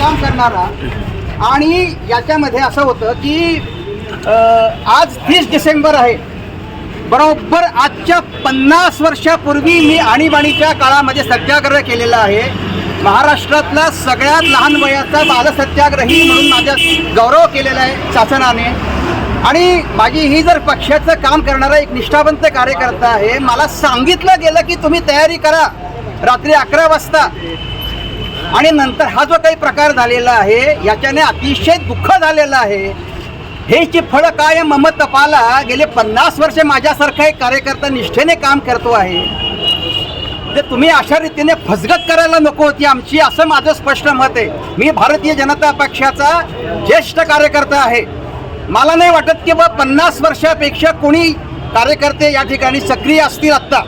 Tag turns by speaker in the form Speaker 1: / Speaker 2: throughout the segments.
Speaker 1: काम करणारा. आणि याच्यामध्ये असं होतं की आज 30 डिसेंबर आहे, बरोबर आजच्या 50 वर्षापूर्वी मी आणीबाणीच्या काळामध्ये सत्याग्रह केलेला आहे. महाराष्ट्रातला सगळ्यात लहान वयाचा बालसत्याग्रही म्हणून माझा गौरव केलेला आहे शासनाने. आणि माझी ही जर पक्षाचं काम करणारा एक निष्ठावंत कार्यकर्ता आहे. मला सांगितलं गेलं की तुम्ही तयारी करा रात्री 11 वाजता. आणि नंतर हा जो काही प्रकार झालेला आहे याच्याने अतिशय दुःख झालेलं आहे. हे जी फळं काय मम तपाला. गेले 50 वर्ष माझ्यासारखा एक कार्यकर्ता निष्ठेने काम करतो आहे. ते तुम्ही अशा रीतीने फसगत करायला नको होती आमची, असं माझं स्पष्ट मत आहे. मी भारतीय जनता पक्षाचा ज्येष्ठ कार्यकर्ता आहे. मला नाही वाटत की 50 वर्षापेक्षा कोणी कार्यकर्ते या ठिकाणी सक्रिय असतील आत्ता.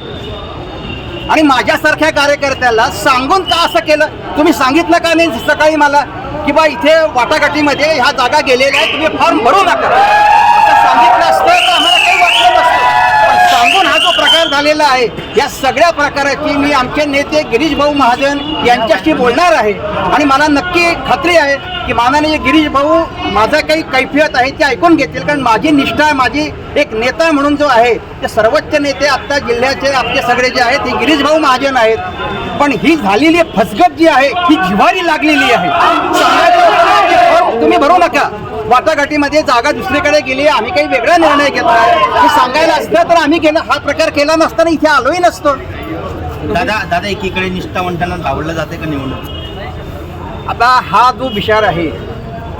Speaker 1: आणि माझ्यासारख्या कार्यकर्त्याला सांगून का असं केलं? तुम्ही सांगितलं का नाही सकाळी मला की बा इथे वाटाघाटीमध्ये ह्या जागा गेलेल्या आहेत, तुम्ही फॉर्म भरू नका. असं सांगितलं असतं तर आम्हाला काही वाटलं नसतं. पण सांगून हा जो प्रकार झालेला आहे या सगळ्या प्रकाराची मी आमचे नेते गिरीश भाऊ महाजन यांच्याशी बोलणार आहे. आणि मला नक्की खात्री आहे की माननीय गिरीश भाऊ माझा काही कैफियत आहे ते ऐकून घेतील. कारण माझी निष्ठा, माझी एक नेता म्हणून जो आहे ते सर्वोच्च नेते आत्ता जिल्ह्याचे आपले सगळे जे आहेत ते गिरीश भाऊ महाजन आहेत. पण ही झालेली फसगत जी आहे ही जिव्हारी लागलेली आहे. तुम्ही भरू नका. वाटाघाटीमध्ये जागा दुसरीकडे गेली, आम्ही काही वेगळा निर्णय घेतला. हे सांगायला असतं तर आम्ही हा प्रकार केला नसताना इथे आलोही नसतो.
Speaker 2: दादा एकीकडे निष्ठावंतांना डावललं जाते का निवडणूक?
Speaker 1: आता हा जो विचार आहे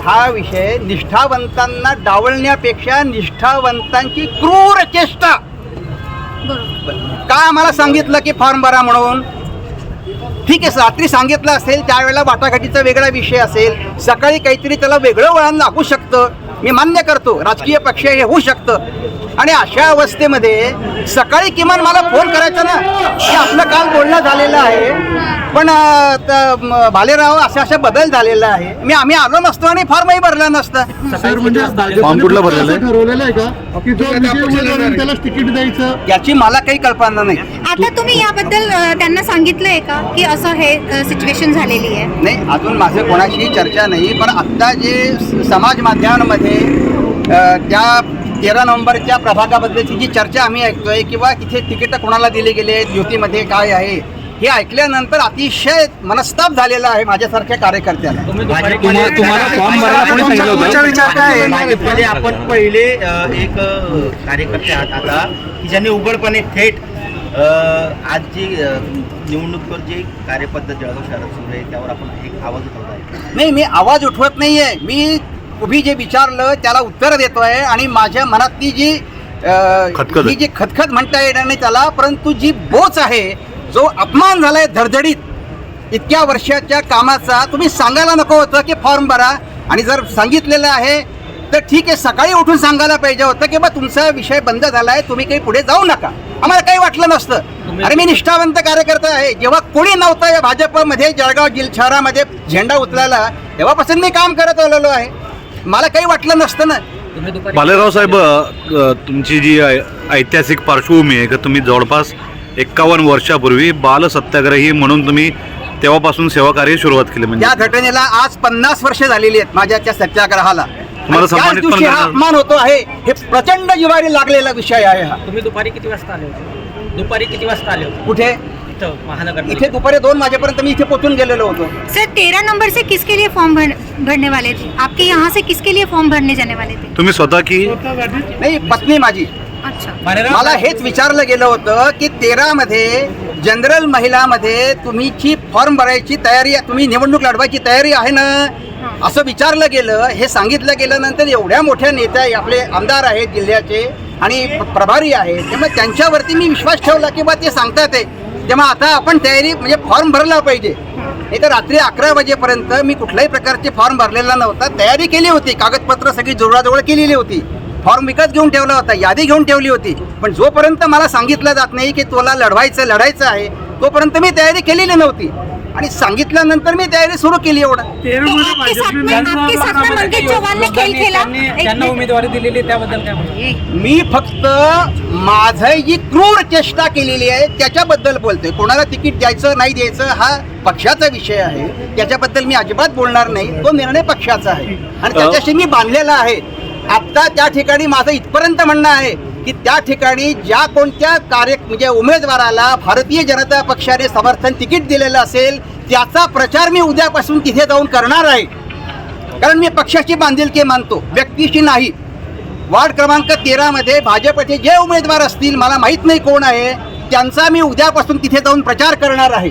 Speaker 1: हा विषय निष्ठावंतांना डावलण्यापेक्षा निष्ठावंतांची क्रूर चेष्टा. का आम्हाला सांगितलं की फॉर्म भरा म्हणून? ठीक आहे, रात्री सांगितलं असेल त्यावेळेला वाटाघाटीचा वेगळा विषय असेल, सकाळी काहीतरी त्याला वेगळं वळण लागू शकतं. मी मान्य करतो राजकीय पक्ष हे होऊ शकतं. आणि अशा अवस्थेमध्ये सकाळी किमान मला फोन करायचा ना की आपलं काल बोलणं झालेलं आहे पण भालेराव असा बदल झालेला आहे. आम्ही आलो नसतो आणि फॉर्मही भरला नसतं.
Speaker 3: फॉर्म कुठला भरलेला आहे ठरवलेलं आहे का की जो त्याला तिकीट द्यायचं
Speaker 1: याची मला काही कल्पना नाही.
Speaker 4: आता तुम्ही याबद्दल त्यांना सांगितलंय का की असं हे सिच्युएशन झालेली आहे?
Speaker 1: नाही, अजून माझं कोणाशी चर्चा नाही. पण आत्ता जे समाज माध्यमांमध्ये त्या 13 नोव्हेंबरच्या प्रभागाबद्दलची जी चर्चा आम्ही ऐकतोय किंवा तिथे तिकीटं कोणाला दिले गेले आहेत, युतीमध्ये काय आहे, हे ऐकल्यानंतर अतिशय मनस्ताप झालेला आहे माझ्यासारख्या कार्यकर्त्याला.
Speaker 2: आपण पहिले एक कार्यकर्ते आहात आता की ज्यांनी उघडपणे थेट आज जी निवडणूक जी कार्यपद्धत जळगाव शहरात सुरू आहे त्यावर आपण एक आवाज उठवला आहे.
Speaker 1: नाही, मी आवाज उठवत नाही आहे. मी तुम्ही जे विचारलं त्याला उत्तर देतो आहे. आणि माझ्या मनातली जी ही जी खतखत म्हणता येणार नाही त्याला, परंतु जी बोच आहे, जो अपमान झाला आहे धडधडीत इतक्या वर्षाच्या कामाचा, तुम्ही सांगायला नको होतं की फॉर्म भरा. आणि जर सांगितलेलं आहे तर ठीक आहे, सकाळी उठून सांगायला पाहिजे होतं की बा तुमचा विषय बंद झाला आहे, तुम्ही काही पुढे जाऊ नका. आम्हाला काही वाटलं नसतं. अरे मी निष्ठावंत कार्यकर्ता आहे. जेव्हा कोणी नव्हतं या भाजपमध्ये जळगाव शहरामध्ये झेंडा उचलायला तेव्हापासून मी काम करत आलेलो आहे. मला काही वाटलं नसतं ना.
Speaker 3: भालेराव साहेब, तुमची जी ऐतिहासिक पार्श्वभूमी आहे का तुम्ही जवळपास 51 वर्षापूर्वी बाल सत्याग्रही म्हणून तुम्ही तेव्हापासून सेवा कार्य सुरुवात केली. म्हणजे
Speaker 1: या घटनेला आज 50 वर्ष झालेली आहेत माझ्या त्या सत्याग्रहाला.
Speaker 3: तुम्हाला सन्मानित पण
Speaker 1: हा अपमान होतो आहे. हे प्रचंड जिव्हारी लागलेला विषय आहे हा.
Speaker 5: तुम्ही दुपारी किती वाजता आले होते? दुपारी किती वाजता आले होते?
Speaker 1: कुठे?
Speaker 5: इथं महानगर.
Speaker 1: इथे दुपारी 2 वाजेपर्यंत मी इथे पोहोचून गेलेलो होतो.
Speaker 4: सर 13 नंबर से किसके लिए फॉर्म भरने वाले थे? आपके यहाँ से किसके लिए फॉर्म भरने जाने वाले थे?
Speaker 3: तुम्ही स्वतः की
Speaker 1: नाही, पत्नी माझी.
Speaker 4: अच्छा.
Speaker 1: मला हेच विचारलं गेलं होतं की 13 मध्ये जनरल महिलामध्ये तुमची फॉर्म भरायची तयारी, तुम्ही निवडणूक लढवायची तयारी आहे ना, असं विचारलं गेलं. हे सांगितलं गेल्यानंतर एवढ्या मोठ्या नेत्या नाहीतर आमदार आहेत जिल्ह्याचे आणि प्रभारी आहेत, त्यामुळे त्यांच्यावरती मी विश्वास ठेवला की बा ते सांगतात आहे, तेव्हा आता आपण तयारी म्हणजे फॉर्म भरला पाहिजे. नाही तर रात्री 11 वाजेपर्यंत मी कुठल्याही प्रकारचे फॉर्म भरलेला नव्हता. तयारी केली होती, कागदपत्र सगळी जोडाजोड केलेली होती, फॉर्म विकत घेऊन ठेवला होता, यादी घेऊन ठेवली होती. पण जोपर्यंत मला सांगितलं जात नाही की तुला लढायचं आहे तोपर्यंत मी तयारी केलेली नव्हती. आणि सांगितल्यानंतर मी तयारी सुरू केली एवढं.
Speaker 4: आपके साथ में मंगेश चव्हाण ने खेल खेला.
Speaker 5: त्यांना उमेदवारी दिलेली आहे, त्याबद्दल काय म्हणतो?
Speaker 1: मी फक्त माझं जी क्रूर चेष्टा केलेली आहे त्याच्याबद्दल बोलतोय. कोणाला तिकीट द्यायचं नाही द्यायचं हा पक्षाचा विषय आहे, त्याच्याबद्दल मी अजिबात बोलणार नाही. तो निर्णय पक्षाचा आहे आणि त्याच्याशी मी बांधलेला आहे. आत्ता त्या ठिकाणी माझं इथपर्यंत म्हणणं आहे की त्या ठिकाणी ज्या कोणत्या म्हणजे उमेदवाराला भारतीय जनता पक्षाने समर्थन तिकीट दिलेलं असेल त्याचा प्रचार मी उद्यापासून तिथे जाऊन करणार आहे. कारण मी पक्षाची बांधिलकी मानतो, व्यक्तीशी नाही. वार्ड क्रमांक 13 मध्ये भाजपचे जे उमेदवार असतील, मला माहीत नाही कोण आहे, त्यांचा मी उद्यापासून तिथे जाऊन प्रचार करणार आहे.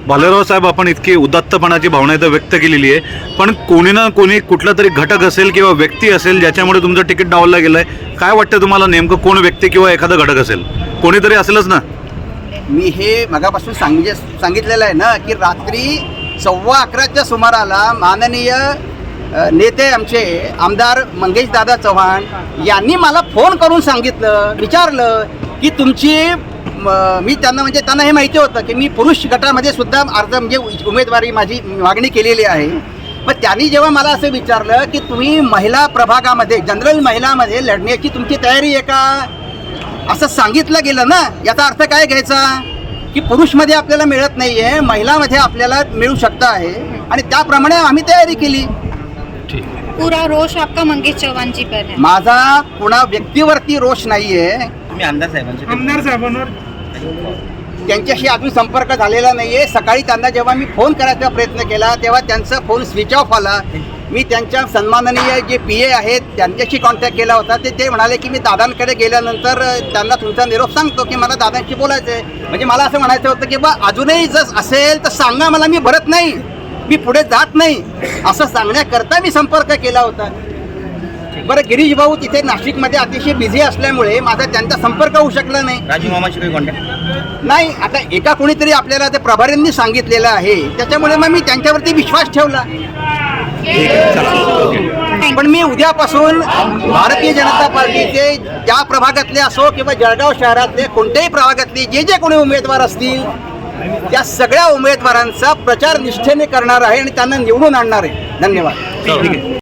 Speaker 3: भालेराव साहेब, आपण इतकी उदात्तपणाची भावना इथं व्यक्त केलेली आहे, पण कोणी ना कोणी कुठला तरी घटक असेल किंवा व्यक्ती असेल ज्याच्यामुळे तुमचं तिकीट डावललं गेलंय. काय वाटतं तुम्हाला, नेमकं कोण व्यक्ती किंवा एखादा घटक असेल? कोणीतरी असेलच ना.
Speaker 1: मी हे मगापासून सांगितलेलं आहे ना की रात्री 11:15च्या सुमाराला माननीय नेते आमचे आमदार मंगेशदादा चव्हाण यांनी मला फोन करून सांगितलं, विचारलं की तुमची मी त्यांना हे माहिती होतं की मी पुरुष गटामध्ये सुद्धा म्हणजे उमेदवारी माझी मागणी केलेली आहे. मग त्यांनी जेव्हा मला असं विचारलं की तुम्ही महिला प्रभागामध्ये जनरल महिलामध्ये लढण्याची तुमची तयारी आहे का, असं सांगितलं गेलं ना, याचा अर्थ काय घ्यायचा की पुरुषमध्ये आपल्याला मिळत नाही आहे, महिलामध्ये आपल्याला मिळू शकतं आहे आणि त्याप्रमाणे आम्ही तयारी केली.
Speaker 4: पूरा रोष आपका मंगेश चव्हाण जी पर है.
Speaker 1: माझा कुणा व्यक्तीवरती रोष नाही आहे.
Speaker 2: तुम्ही आमदार साहेबांवर
Speaker 1: त्यांच्याशी अजून संपर्क झालेला नाही आहे. सकाळी त्यांना जेव्हा मी फोन करायचा प्रयत्न केला तेव्हा त्यांचा फोन स्विच ऑफ आला. मी त्यांच्या सन्माननीय जे PA आहेत त्यांच्याशी कॉन्टॅक्ट केला होता. ते म्हणाले की मी दादांकडे गेल्यानंतर त्यांना तुमचा निरोप सांगतो की मला दादांशी बोलायचं आहे. म्हणजे मला असं म्हणायचं होतं की बा अजूनही जर असेल तर सांगा मला, मी भरत नाही, मी पुढे जात नाही, असं सांगण्याकरता मी संपर्क केला होता. बरं, गिरीश भाऊ तिथे नाशिकमध्ये अतिशय बिझी असल्यामुळे माझा त्यांचा संपर्क होऊ शकला नाही.
Speaker 2: राजू मामाशी काही कॉन्टॅक्ट
Speaker 1: नाही, आता एका कोणीतरी आपल्याला ते प्रभारींनी सांगितलेलं आहे त्याच्यामुळे मग मी त्यांच्यावरती विश्वास ठेवला. पण मी उद्यापासून भारतीय जनता पार्टीचे ज्या प्रभागातले असो किंवा जळगाव शहरातले कोणत्याही प्रभागातले जे कोणी उमेदवार असतील त्या सगळ्या उमेदवारांचा प्रचार निष्ठेने करणार आहे आणि त्यांना निवडून आणणार आहे. धन्यवाद.